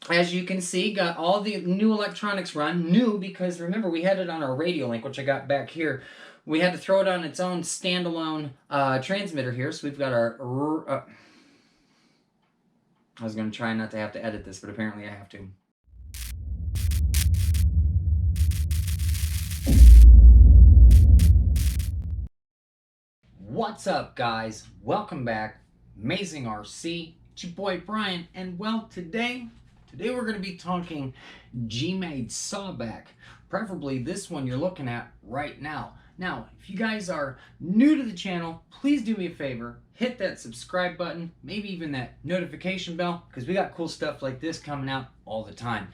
As you can see, got all the new electronics run. New because remember we had it on our radio link, which I got back here. We had to throw it on its own standalone transmitter here. So we've got our... I was going to try not to have to edit this, but apparently I have to. What's up, guys? Welcome back. Amazing RC. It's your boy Brian, and well, today we're going to be talking GMADE SAWBACK. Preferably this one you're looking at right now. Now, if you guys are new to the channel, please do me a favor. Hit that subscribe button, maybe even that notification bell, because we got cool stuff like this coming out all the time.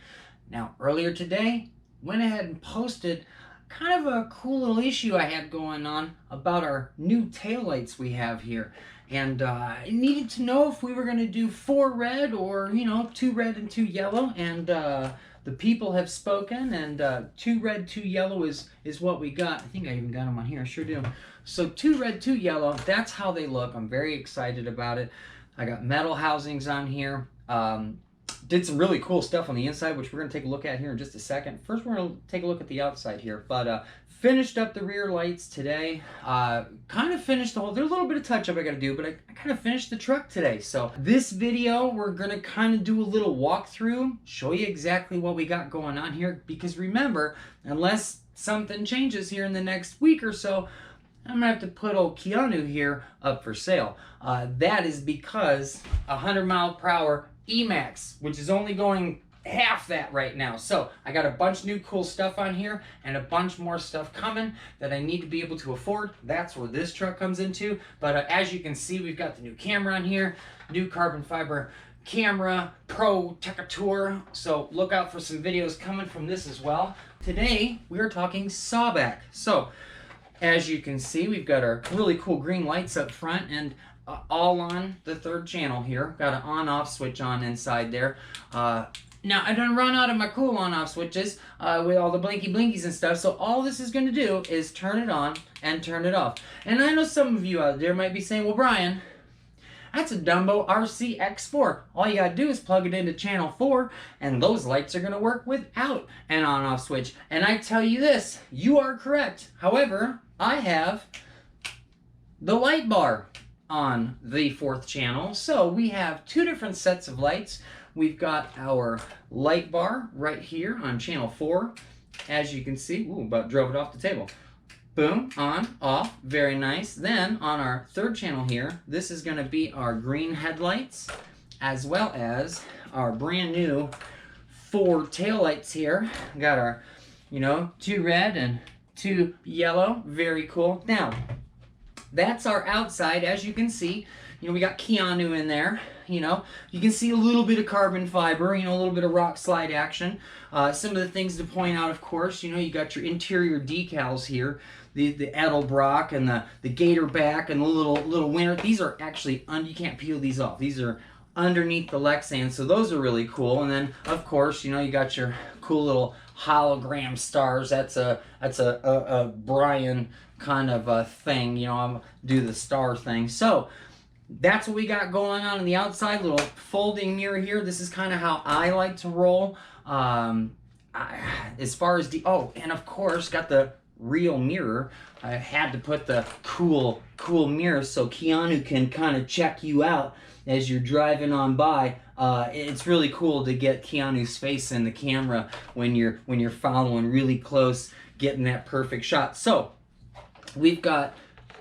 Now, earlier today, went ahead and posted kind of a cool little issue I had going on about our new taillights we have here. And I needed to know if we were going to do 4 red or, 2 red and 2 yellow. And the people have spoken, and 2 red, 2 yellow is what we got. I think I even got them on here. I sure do. So 2 red, 2 yellow, that's how they look. I'm very excited about it. I got metal housings on here. Did some really cool stuff on the inside, which we're going to take a look at here in just a second. First, we're going to take a look at the outside here. But finished up the rear lights today. Kind of finished the whole... There's a little bit of touch-up I got to do, but I kind of finished the truck today. So this video, we're going to kind of do a little walkthrough, show you exactly what we got going on here. Because remember, unless something changes here in the next week or so, I'm going to have to put old Keanu here up for sale. That is because 100 mile per hour E-Max, which is only going half that right now. So I got a bunch of new cool stuff on here and a bunch more stuff coming that I need to be able to afford. That's where this truck comes into. But as you can see, we've got the new camera on here, new carbon fiber camera, Pro Tecator. So look out for some videos coming from this as well. Today, we are talking SAWBACK. So as you can see, we've got our really cool green lights up front, and all on the 3rd channel here. Got an on-off switch on inside there. Now, I done run out of my cool on-off switches with all the blinky blinkies and stuff, so all this is going to do is turn it on and turn it off. And I know some of you out there might be saying, well, Brian, that's a Dumbo RC X4. All you gotta do is plug it into channel 4, and those lights are gonna work without an on-off switch. And I tell you this, you are correct. However, I have the light bar on the 4th channel. So we have 2 different sets of lights. We've got our light bar right here on channel 4. As you can see, ooh, about drove it off the table. Boom, on, off, very nice. Then on our 3rd channel here, this is gonna be our green headlights, as well as our brand new 4 taillights here. Got our, 2 red and 2 yellow, very cool. Now, that's our outside. As you can see, we got Keanu in there. You can see a little bit of carbon fiber, a little bit of rock slide action. Some of the things to point out, of course, you got your interior decals here, the Edelbrock and the Gator back and the little winter. These are actually, you can't peel these off. These are underneath the Lexan, so those are really cool. And then, of course, you got your cool little hologram stars. That's a Brian kind of a thing. I'm do the star thing. So that's what we got going on the outside. Little folding mirror here. This is kind of how I like to roll. As far as and of course got the real mirror. I had to put the cool mirror so Keanu can kind of check you out as you're driving on by. It's really cool to get Keanu's face in the camera when you're following really close, getting that perfect shot. So we've got,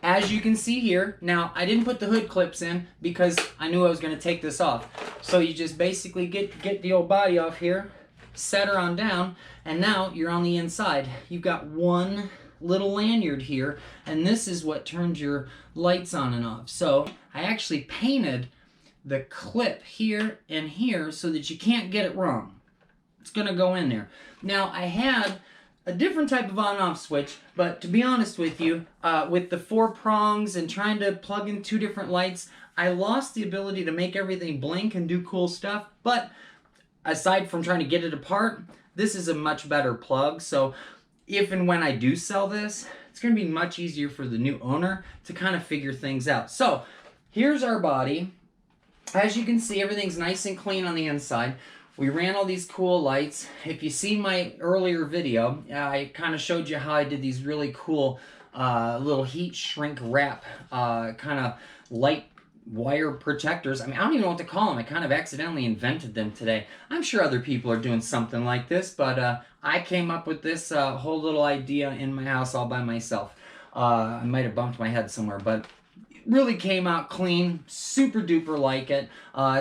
as you can see here, now I didn't put the hood clips in because I knew I was going to take this off. So you just basically get the old body off here, set her on down, and now you're on the inside. You've got one little lanyard here, and this is what turns your lights on and off. So I actually painted the clip here and here so that you can't get it wrong. It's going to go in there. Now I had a different type of on-off switch, but to be honest with you, with the 4 prongs and trying to plug in 2 different lights, I lost the ability to make everything blink and do cool stuff. But aside from trying to get it apart, this is a much better plug. So if and when I do sell this, it's going to be much easier for the new owner to kind of figure things out. So here's our body. As you can see, everything's nice and clean on the inside. we ran all these cool lights. If you see my earlier video, I kind of showed you how I did these really cool little heat shrink wrap kind of light wire protectors. I mean, I don't even know what to call them. I kind of accidentally invented them today. I'm sure other people are doing something like this, but I came up with this whole little idea in my house all by myself. I might have bumped my head somewhere, but really came out clean, super duper like it.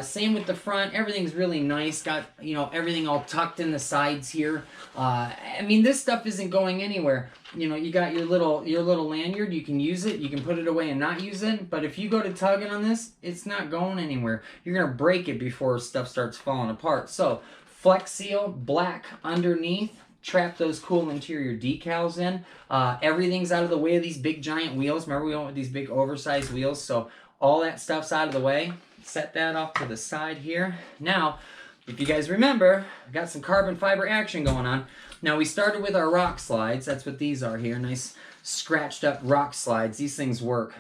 Same with the front, everything's really nice. Got, you know, everything all tucked in the sides here. I mean, this stuff isn't going anywhere. You know, you got your little lanyard, you can use it, you can put it away and not use it, but if you go to tugging on this, it's not going anywhere. You're gonna break it before stuff starts falling apart. So, Flex Seal, black underneath, trap those cool interior decals in. Everything's out of the way of these big giant wheels. Remember, we went with these big oversized wheels, so all that stuff's out of the way. Set that off to the side here. Now, if you guys remember, I got some carbon fiber action going on. Now, we started with our rock slides. That's what these are here. Nice scratched up rock slides. These things work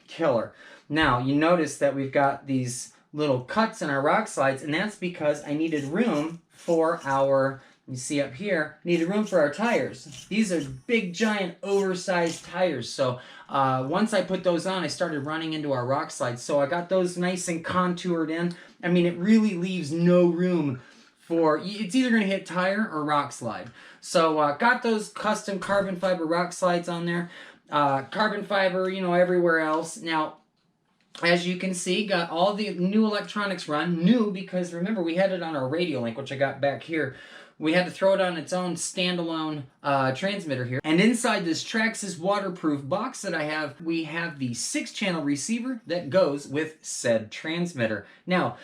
killer. Now, you notice that we've got these little cuts in our rock slides, and that's because I needed room for our, you see up here, needed room for our tires. These are big, giant, oversized tires. So once I put those on, I started running into our rock slides. So I got those nice and contoured in. I mean, it really leaves no room for, it's either going to hit tire or rock slide. So got those custom carbon fiber rock slides on there. Carbon fiber, you know, everywhere else. Now, as you can see, got all the new electronics run. New because, remember, we had it on our radio link, which I got back here. We had to throw it on its own standalone transmitter here. And inside this Traxxas waterproof box that I have, we have the 6-channel receiver that goes with said transmitter. Now,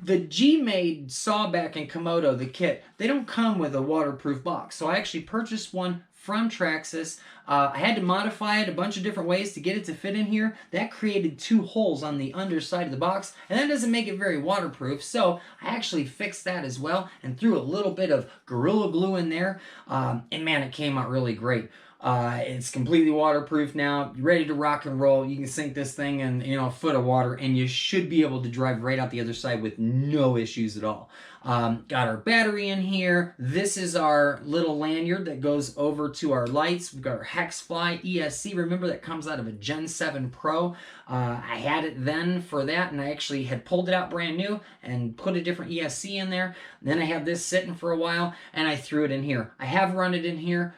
the GMADE Sawback and Komodo, the kit, they don't come with a waterproof box. So I actually purchased one from Traxxas. I had to modify it a bunch of different ways to get it to fit in here. That created 2 holes on the underside of the box, and that doesn't make it very waterproof, so I actually fixed that as well and threw a little bit of Gorilla Glue in there, and man, it came out really great. It's completely waterproof now, ready to rock and roll. You can sink this thing in, you know, a foot of water, and you should be able to drive right out the other side with no issues at all. Got our battery in here. This is our little lanyard that goes over to our lights. We've got our Hexfly ESC. Remember, that comes out of a Gen 7 Pro. I had it then for that, and I actually had pulled it out brand new and put a different ESC in there. Then I have this sitting for a while, and I threw it in here. I have run it in here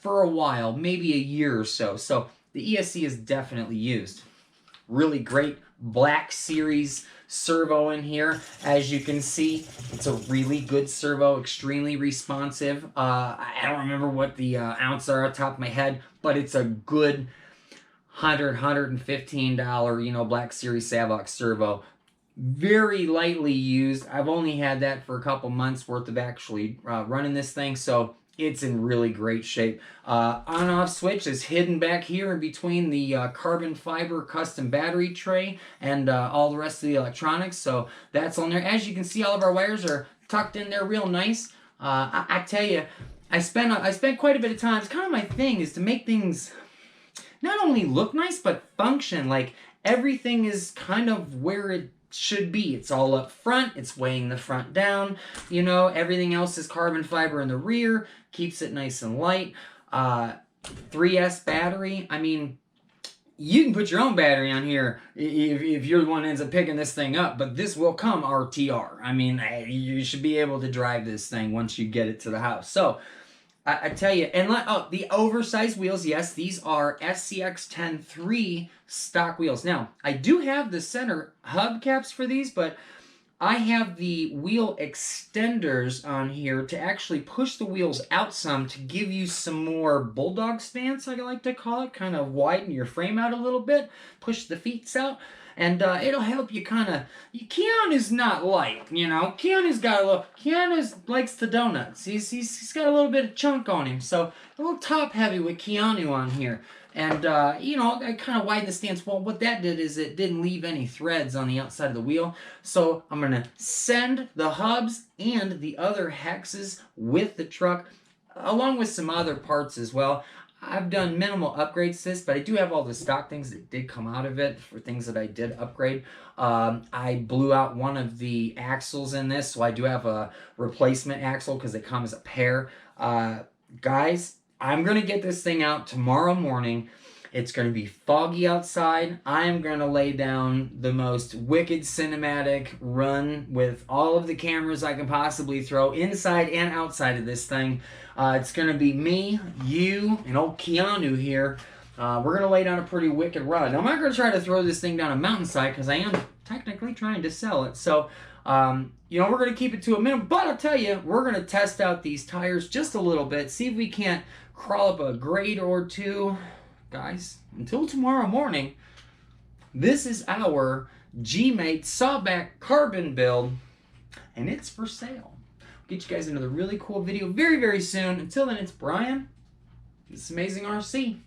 for a while, maybe a year or so. So the ESC is definitely used. Really great Black Series servo in here. As you can see, it's a really good servo, extremely responsive. I don't remember what the ounce are on top of my head, but it's a good $115, you know, Black Series SAWBACK servo. Very lightly used. I've only had that for a couple months worth of actually running this thing, so it's in really great shape. On-off switch is hidden back here in between the carbon fiber custom battery tray and all the rest of the electronics. So that's on there. As you can see, all of our wires are tucked in there real nice. I tell you, I spent quite a bit of time. It's kind of my thing, is to make things not only look nice, but function. Like, everything is kind of where it should be. It's all up front, it's weighing the front down, you know, everything else is carbon fiber in the rear, keeps it nice and light. 3S battery, I mean, you can put your own battery on here if you're the one that ends up picking this thing up, but this will come RTR. I mean, you should be able to drive this thing once you get it to the house. So I tell you, and the oversized wheels, yes, these are SCX 10.3 stock wheels. Now, I do have the center hubcaps for these, but I have the wheel extenders on here to actually push the wheels out some to give you some more bulldog stance, I like to call it, kind of widen your frame out a little bit, push the feet out. And it'll help you kind of, Keanu's not light, you know. Keanu likes the donuts. He's got a little bit of chunk on him. So a little top heavy with Keanu on here. And, you know, I kind of widened the stance. Well, what that did is it didn't leave any threads on the outside of the wheel. So I'm going to send the hubs and the other hexes with the truck, along with some other parts as well. I've done minimal upgrades to this, but I do have all the stock things that did come out of it for things that I did upgrade. I blew out one of the axles in this, so I do have a replacement axle because they come as a pair. Guys, I'm going to get this thing out tomorrow morning. It's going to be foggy outside. I'm going to lay down the most wicked cinematic run with all of the cameras I can possibly throw inside and outside of this thing. It's going to be me, you, and old Keanu here. We're going to lay down a pretty wicked run. I'm not going to try to throw this thing down a mountainside because I am technically trying to sell it. So, you know, we're going to keep it to a minimum. But I'll tell you, we're going to test out these tires just a little bit. See if we can't crawl up a grade or two. Guys, until tomorrow morning, this is our GMADE Sawback carbon build, and it's for sale. I'll get you guys another really cool video very, very soon. Until then, it's Brian. This is Amazing RC.